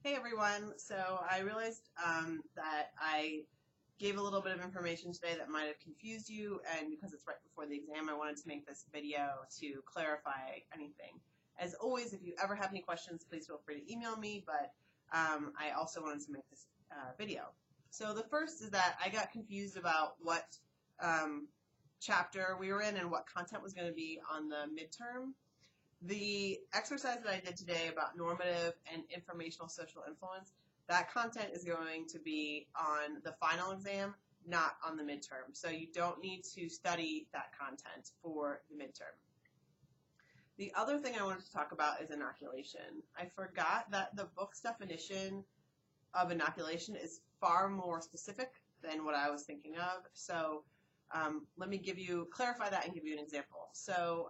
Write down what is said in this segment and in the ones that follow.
Hey everyone, so I realized that I gave a little bit of information today that might have confused you, and because it's right before the exam, I wanted to make this video to clarify anything. As always, if you ever have any questions, please feel free to email me, but I also wanted to make this video. So the first is that I got confused about what chapter we were in and what content was going to be on the midterm. The exercise that I did today about normative and informational social influence, that content is going to be on the final exam, not on the midterm. So you don't need to study that content for the midterm. The other thing I wanted to talk about is inoculation. I forgot that the book's definition of inoculation is far more specific than what I was thinking of. So let me clarify that and give you an example. So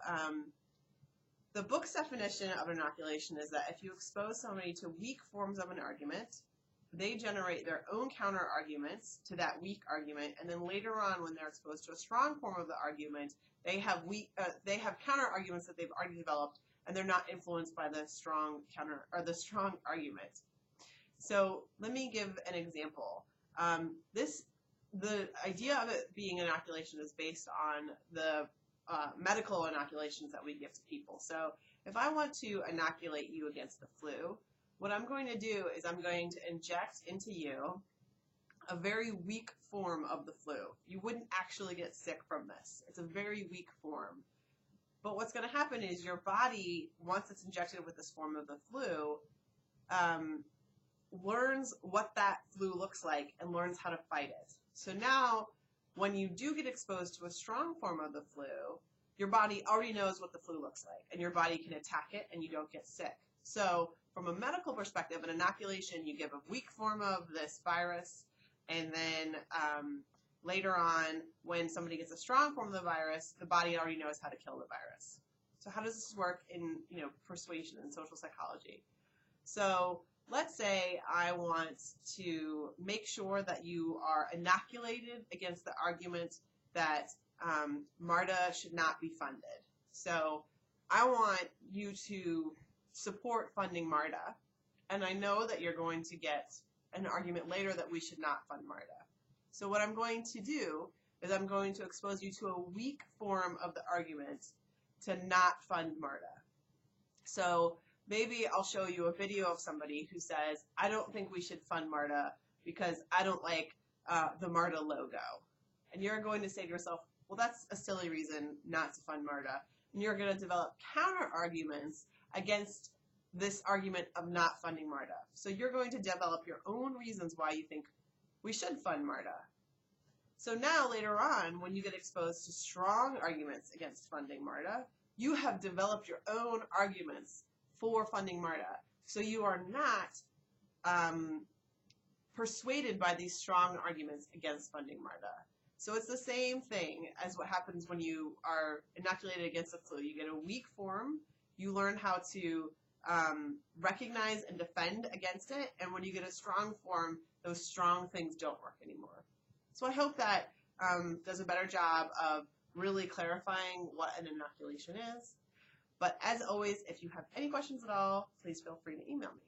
the book's definition of inoculation is that if you expose somebody to weak forms of an argument, they generate their own counter-arguments to that weak argument, and then later on, when they're exposed to a strong form of the argument, they have counter-arguments that they've already developed, and they're not influenced by the strong argument. So let me give an example. The idea of it being inoculation is based on the medical inoculations that we give to people. So if I want to inoculate you against the flu, what I'm going to do is I'm going to inject into you a very weak form of the flu. You wouldn't actually get sick from this. It's a very weak form. But what's going to happen is your body, once it's injected with this form of the flu, learns what that flu looks like and learns how to fight it. So now, when you do get exposed to a strong form of the flu, your body already knows what the flu looks like, and your body can attack it, and you don't get sick. So from a medical perspective, an inoculation, you give a weak form of this virus, and then later on, when somebody gets a strong form of the virus, the body already knows how to kill the virus. So how does this work in persuasion and social psychology? So let's say I want to make sure that you are inoculated against the argument that MARTA should not be funded. So I want you to support funding MARTA, and I know that you're going to get an argument later that we should not fund MARTA. So what I'm going to do is I'm going to expose you to a weak form of the argument to not fund MARTA. So maybe I'll show you a video of somebody who says, I don't think we should fund MARTA because I don't like the MARTA logo. And you're going to say to yourself, well, that's a silly reason not to fund MARTA. And you're going to develop counter-arguments against this argument of not funding MARTA. So you're going to develop your own reasons why you think we should fund MARTA. So now, later on, when you get exposed to strong arguments against funding MARTA, you have developed your own arguments for funding MARTA. So you are not persuaded by these strong arguments against funding MARTA. So it's the same thing as what happens when you are inoculated against the flu. You get a weak form, you learn how to recognize and defend against it, and when you get a strong form, those strong things don't work anymore. So I hope that does a better job of really clarifying what an inoculation is. But as always, if you have any questions at all, please feel free to email me.